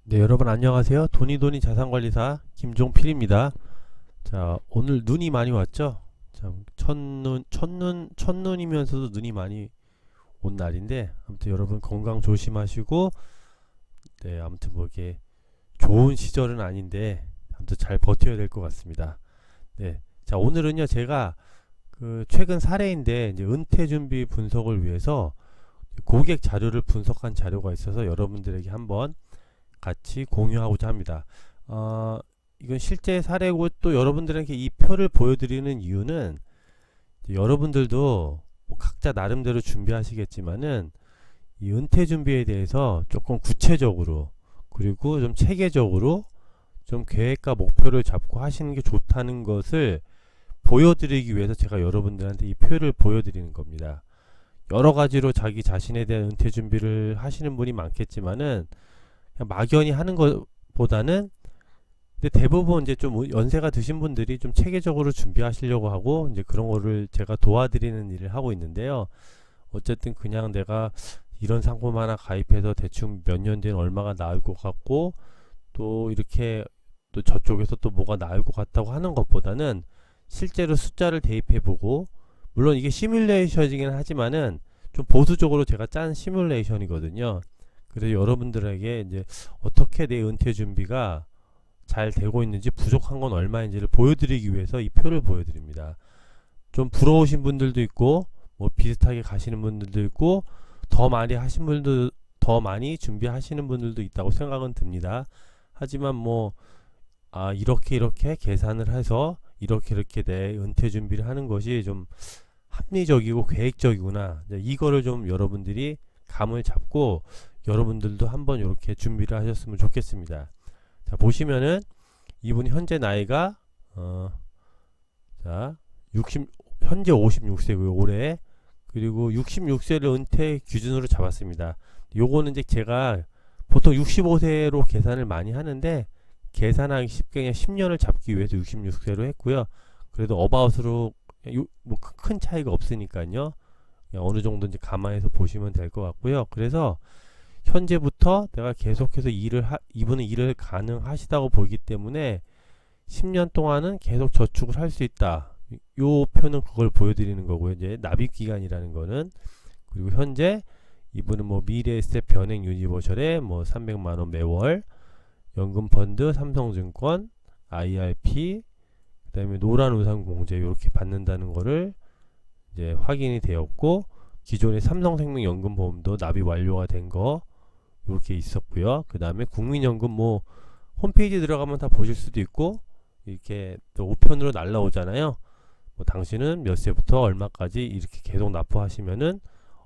네, 여러분 안녕하세요. 돈이돈이 자산관리사 김종필입니다. 자, 오늘 눈이 많이 왔죠? 참, 첫눈이면서도 눈이 많이 온 날인데, 아무튼 여러분 건강 조심하시고, 네, 아무튼 뭐 이게 좋은 시절은 아닌데, 아무튼 잘 버텨야 될 것 같습니다. 네, 자, 오늘은요, 제가 그 최근 사례인데, 이제 은퇴 준비 분석을 위해서 고객 자료를 분석한 자료가 있어서 여러분들에게 한번 같이 공유하고자 합니다. 어, 이건 실제 사례고 또 여러분들에게 이 표를 보여드리는 이유는 여러분들도 뭐 각자 나름대로 준비하시겠지만은 이 은퇴 준비에 대해서 조금 구체적으로 그리고 좀 체계적으로 좀 계획과 목표를 잡고 하시는 게 좋다는 것을 보여드리기 위해서 제가 여러분들한테 이 표를 보여드리는 겁니다. 여러 가지로 자기 자신에 대한 은퇴 준비를 하시는 분이 많겠지만은 그냥 막연히 하는 것보다는 근데 대부분 이제 좀 연세가 드신 분들이 좀 체계적으로 준비하시려고 하고 이제 그런 거를 제가 도와드리는 일을 하고 있는데요. 어쨌든 그냥 내가 이런 상품 하나 가입해서 대충 몇 년 뒤엔 얼마가 나올 것 같고 또 이렇게 또 저쪽에서 또 뭐가 나올 것 같다고 하는 것보다는 실제로 숫자를 대입해 보고 물론 이게 시뮬레이션이긴 하지만은 좀 보수적으로 제가 짠 시뮬레이션이거든요. 그래서 여러분들에게 이제 어떻게 내 은퇴 준비가 잘 되고 있는지 부족한 건 얼마인지를 보여드리기 위해서 이 표를 보여드립니다. 좀 부러우신 분들도 있고 뭐 비슷하게 가시는 분들도 있고 더 많이 하신 분들 더 많이 준비하시는 분들도 있다고 생각은 듭니다. 하지만 뭐 이렇게 계산을 해서 이렇게 내 은퇴 준비를 하는 것이 좀 합리적이고 계획적이구나. 이거를 좀 여러분들이 감을 잡고 여러분들도 한번 이렇게 준비를 하셨으면 좋겠습니다. 자, 보시면은 이분 현재 나이가 자, 60 현재 56세고요. 올해. 그리고 66세를 은퇴 기준으로 잡았습니다. 요거는 이제 제가 보통 65세로 계산을 많이 하는데 계산하기 쉽게 그냥 10년을 잡기 위해서 66세로 했고요. 그래도 어바웃으로 뭐 큰 차이가 없으니까요. 어느 정도 이제 감안해서 보시면 될 것 같고요. 그래서 현재부터 내가 계속해서 이분은 일을 가능하시다고 보기 때문에 10년 동안은 계속 저축을 할 수 있다. 요 표는 그걸 보여드리는 거고요. 이제 납입 기간이라는 거는 그리고 현재 이분은 뭐 미래에셋 변액 유니버셜에 뭐 300만 원 매월 연금 펀드 삼성증권 IRP 그다음에 노란우산공제 이렇게 받는다는 거를 이제 확인이 되었고 기존의 삼성생명 연금보험도 납입 완료가 된 거 이렇게 있었고요. 그 다음에 국민연금 뭐 홈페이지 들어가면 다 보실 수도 있고 이렇게 또 우편으로 날라오잖아요. 뭐 당신은 몇 세부터 얼마까지 이렇게 계속 납부하시면은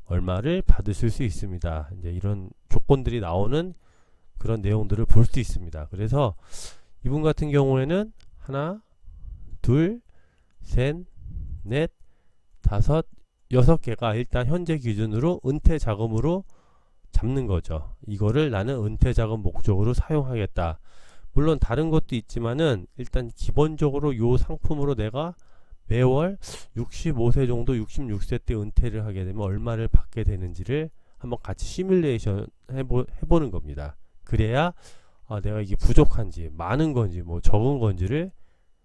얼마를 받으실 수 있습니다. 이제 이런 조건들이 나오는 그런 내용들을 볼 수 있습니다. 그래서 이분 같은 경우에는 하나, 둘, 셋, 넷, 다섯, 여섯 개가 일단 현재 기준으로 은퇴 자금으로 잡는 거죠. 이거를 나는 은퇴 자금 목적으로 사용하겠다. 물론 다른 것도 있지만은 일단 기본적으로 요 상품으로 내가 매월 65세 정도 66세 때 은퇴를 하게 되면 얼마를 받게 되는지를 한번 같이 시뮬레이션 해보는 겁니다. 그래야 내가 이게 부족한지 많은 건지 뭐 적은 건지를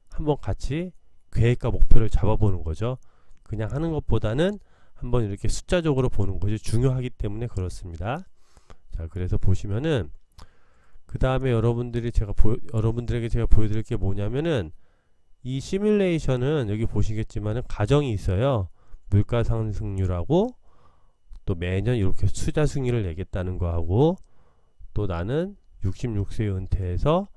한번 같이 계획과 목표를 잡아보는 거죠. 그냥 하는 것보다는 한번 이렇게 숫자적으로 보는 것이 중요하기 때문에 그렇습니다. 자, 그래서 보시면은 그 다음에 여러분들에게 제가 보여드릴 게 뭐냐면은 이 시뮬레이션은 여기 보시겠지만은 가정이 있어요. 물가 상승률하고 또 매년 이렇게 투자 승리를 내겠다는 거하고 또 나는 66세 은퇴해서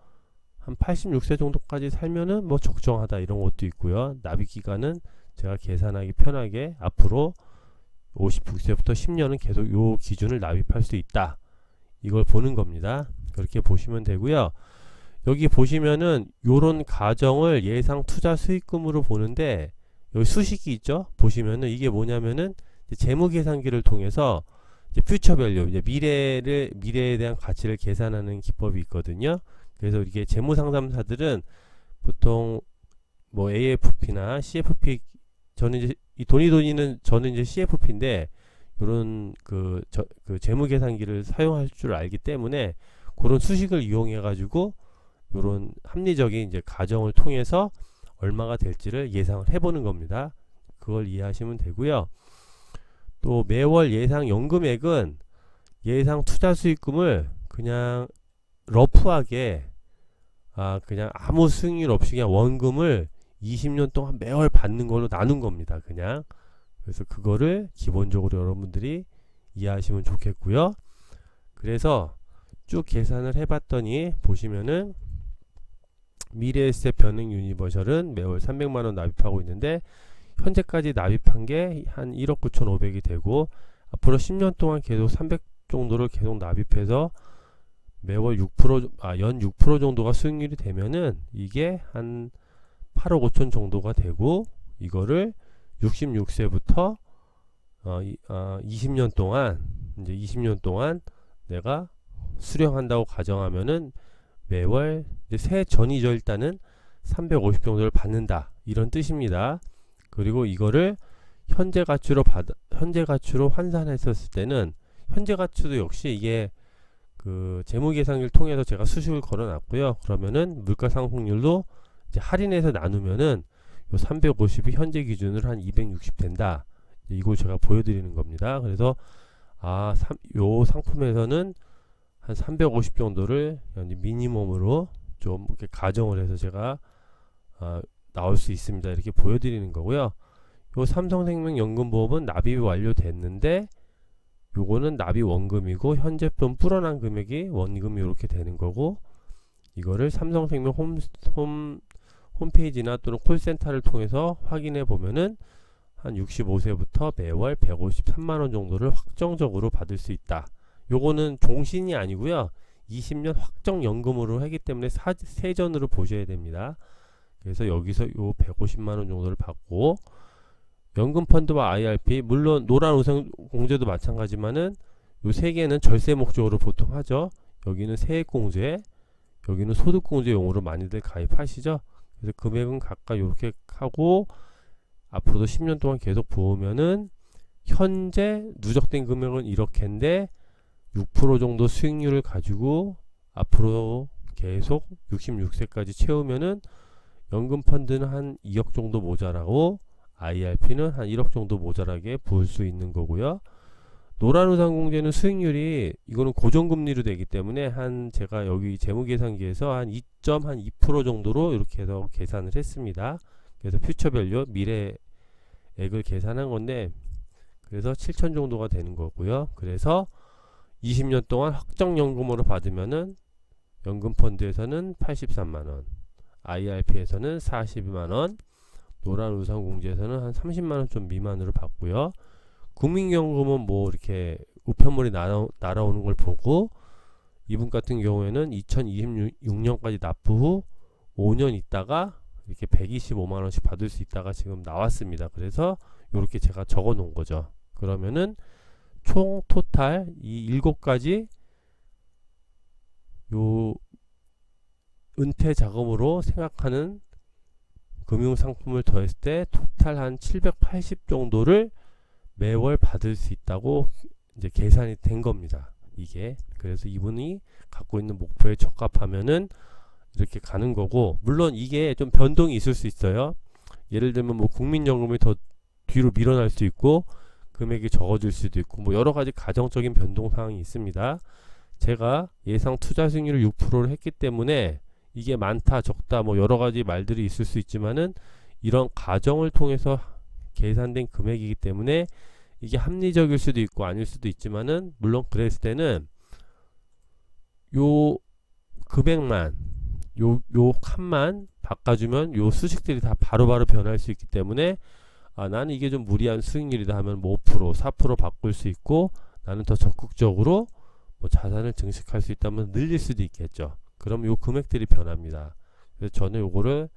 한 86세 정도까지 살면은 뭐 적정하다 이런 것도 있고요. 납입 기간은 제가 계산하기 편하게 앞으로 56세부터 10년은 계속 요 기준을 납입할 수 있다. 이걸 보는 겁니다. 그렇게 보시면 되고요. 여기 보시면은 요런 가정을 예상 투자 수익금으로 보는데 여기 수식이 있죠. 보시면은 이게 뭐냐면은 재무 계산기를 통해서 이제 퓨처 밸류 이제 미래에 대한 가치를 계산하는 기법이 있거든요. 그래서 이게 재무 상담사들은 보통 뭐 AFP나 CFP 저는 이제 이 돈이돈이는 저는 이제 CFP인데 요런 그 재무 계산기를 사용할 줄 알기 때문에 그런 수식을 이용해 가지고 이런 합리적인 이제 가정을 통해서 얼마가 될지를 예상을 해보는 겁니다. 그걸 이해하시면 되고요. 또 매월 예상 연금액은 예상 투자 수익금을 그냥 러프하게 그냥 아무 수익률 없이 그냥 원금을 20년 동안 매월 받는 걸로 나눈 겁니다. 그냥. 그래서 그거를 기본적으로 여러분들이 이해하시면 좋겠고요. 그래서 쭉 계산을 해봤더니 보시면은 미래에셋 변액 유니버셜은 매월 300만원 납입하고 있는데 현재까지 납입한 게 한 1억 9,500이 되고 앞으로 10년 동안 계속 300 정도를 계속 납입해서 매월 6%, 연 6% 정도가 수익률이 되면은 이게 한 8억 5천 정도가 되고 이거를 66세부터 20년 동안 이제 20년 동안 내가 수령한다고 가정하면은 매월 이제 세 전이죠. 일단은 350 정도를 받는다 이런 뜻입니다. 그리고 이거를 현재 가치로 환산했었을 때는 현재 가치도 역시 이게 그 재무계산기를 통해서 제가 수식을 걸어놨고요. 그러면은 물가상승률도 이제 할인해서 나누면은 요 350이 현재 기준으로 한 260 된다. 이걸 제가 보여드리는 겁니다. 그래서 요 상품에서는 한 350 정도를 미니멈으로 좀 이렇게 가정을 해서 제가 나올 수 있습니다. 이렇게 보여드리는 거고요. 요 삼성생명연금보험은 납입이 완료됐는데 요거는 납입 원금이고 현재 좀 불어난 금액이 원금이 이렇게 되는 거고 이거를 삼성생명 홈페이지나 또는 콜센터를 통해서 확인해 보면은 한 65세부터 매월 153만원 정도를 확정적으로 받을 수 있다. 요거는 종신이 아니고요. 20년 확정연금으로 하기 때문에 세전으로 보셔야 됩니다. 그래서 여기서 요 150만원 정도를 받고 연금펀드와 IRP 물론 노란우선공제도 마찬가지만은 요 세 개는 절세 목적으로 보통 하죠. 여기는 세액공제, 여기는 소득공제용으로 많이들 가입하시죠. 그래서 금액은 각각 이렇게 하고 앞으로도 10년 동안 계속 부으면은 현재 누적된 금액은 이렇게인데 6% 정도 수익률을 가지고 앞으로 계속 66세까지 채우면은 연금펀드는 한 2억 정도 모자라고 IRP는 한 1억 정도 모자라게 부을 수 있는 거고요. 노란우산공제는 수익률이 이거는 고정금리로 되기 때문에 제가 여기 재무계산기에서 한 2% 정도로 이렇게 해서 계산을 했습니다. 그래서 퓨처밸류 미래액을 계산한 건데 그래서 7천 정도가 되는 거고요. 그래서 20년 동안 확정연금으로 받으면은 연금펀드에서는 83만원, IRP에서는 42만원, 노란우산공제에서는 한 30만원 좀 미만으로 받고요. 국민연금은 뭐 이렇게 우편물이 날아오는 걸 보고 이분 같은 경우에는 2026년까지 납부 후 5년 있다가 이렇게 125만원씩 받을 수 있다가 지금 나왔습니다. 그래서 이렇게 제가 적어 놓은 거죠. 그러면은 총 토탈 이 7가지 요 은퇴 자금으로 생각하는 금융상품을 더했을 때 토탈 한 780 정도를 매월 받을 수 있다고 이제 계산이 된 겁니다. 이게 그래서 이분이 갖고 있는 목표에 적합하면은 이렇게 가는 거고 물론 이게 좀 변동이 있을 수 있어요. 예를 들면 뭐 국민연금이 더 뒤로 밀어날 수 있고 금액이 적어질 수도 있고 뭐 여러가지 가정적인 변동 사항이 있습니다. 제가 예상 투자 수익률을 6%를 했기 때문에 이게 많다 적다 뭐 여러가지 말들이 있을 수 있지만은 이런 가정을 통해서 계산된 금액이기 때문에 이게 합리적일 수도 있고 아닐 수도 있지만은 물론 그랬을 때는 요 금액만 요 칸만 바꿔주면 요 수식들이 다 바로바로 변할 수 있기 때문에 나는 이게 좀 무리한 수익률이다 하면 뭐 5%, 4% 바꿀 수 있고 나는 더 적극적으로 뭐 자산을 증식할 수 있다면 늘릴 수도 있겠죠. 그럼 요 금액들이 변합니다. 그래서 저는 요거를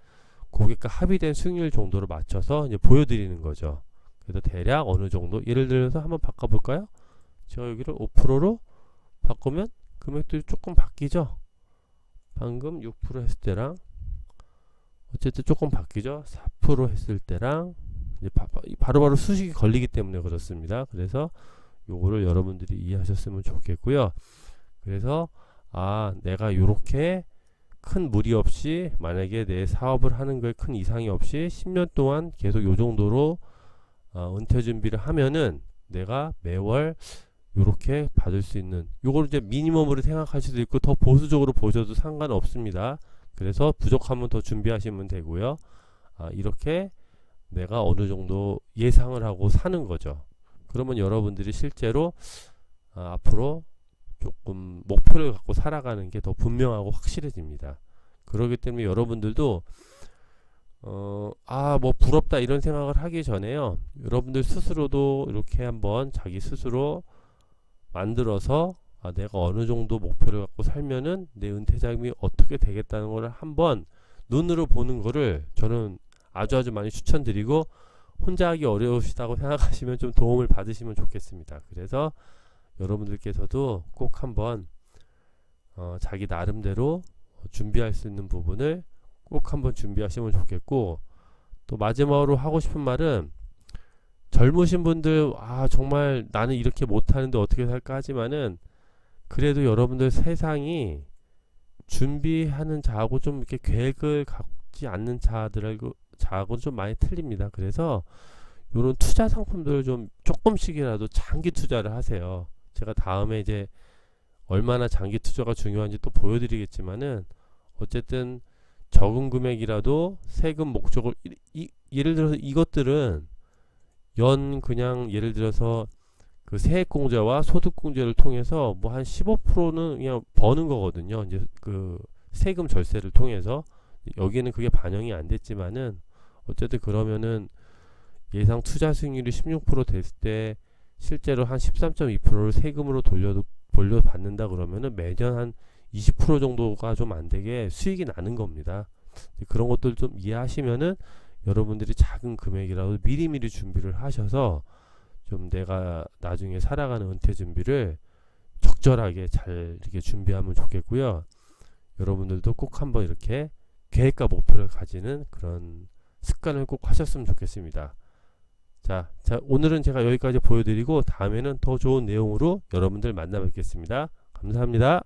고객과 합의된 수익률 정도로 맞춰서 이제 보여드리는 거죠. 그래서 대략 어느 정도 예를 들어서 한번 바꿔볼까요? 제가 여기를 5%로 바꾸면 금액들이 조금 바뀌죠. 방금 6% 했을 때랑 어쨌든 조금 바뀌죠. 4% 했을 때랑 이제 바로바로 수식이 걸리기 때문에 그렇습니다. 그래서 요거를 여러분들이 이해하셨으면 좋겠고요. 그래서 아, 내가 요렇게 큰 무리 없이 만약에 내 사업을 하는 거에 큰 이상이 없이 10년 동안 계속 요 정도로 은퇴 준비를 하면은 내가 매월 요렇게 받을 수 있는, 요걸 이제 미니멈으로 생각할 수도 있고 더 보수적으로 보셔도 상관없습니다. 그래서 부족하면 더 준비하시면 되고요. 이렇게 내가 어느 정도 예상을 하고 사는 거죠. 그러면 여러분들이 실제로 앞으로 조금 목표를 갖고 살아가는 게 더 분명하고 확실해집니다. 그렇기 때문에 여러분들도 뭐 부럽다 이런 생각을 하기 전에요, 여러분들 스스로도 이렇게 한번 자기 스스로 만들어서 내가 어느 정도 목표를 갖고 살면은 내 은퇴 자금이 어떻게 되겠다는 걸 한번 눈으로 보는 거를 저는 아주 많이 추천드리고, 혼자 하기 어려우시다고 생각하시면 좀 도움을 받으시면 좋겠습니다. 그래서 여러분들께서도 꼭 한번 자기 나름대로 준비할 수 있는 부분을 꼭 한번 준비하시면 좋겠고, 또 마지막으로 하고 싶은 말은, 젊으신 분들 정말 나는 이렇게 못하는데 어떻게 살까 하지만은, 그래도 여러분들 세상이 준비하는 자하고 좀 이렇게 계획을 갖지 않는 자하고 좀 많이 틀립니다. 그래서 이런 투자 상품들을 좀 조금씩이라도 장기 투자를 하세요. 제가 다음에 이제 얼마나 장기 투자가 중요한지 또 보여드리겠지만은, 어쨌든 적은 금액이라도 세금 목적을 예를 들어서 이것들은 그냥 예를 들어서 그 세액공제와 소득공제를 통해서 뭐 한 15%는 그냥 버는 거거든요. 이제 그 세금 절세를 통해서. 여기는 그게 반영이 안 됐지만은, 어쨌든 그러면은 예상 투자 수익률이 16% 됐을 때 실제로 한 13.2%를 세금으로 돌려받는다 그러면은 매년 한 20% 정도가 좀 안 되게 수익이 나는 겁니다. 그런 것들 좀 이해하시면은 여러분들이 작은 금액이라도 미리미리 준비를 하셔서 좀 내가 나중에 살아가는 은퇴 준비를 적절하게 잘 이렇게 준비하면 좋겠고요. 여러분들도 꼭 한번 이렇게 계획과 목표를 가지는 그런 습관을 꼭 하셨으면 좋겠습니다. 자, 오늘은 제가 여기까지 보여드리고, 다음에는 더 좋은 내용으로 여러분들 만나 뵙겠습니다. 감사합니다.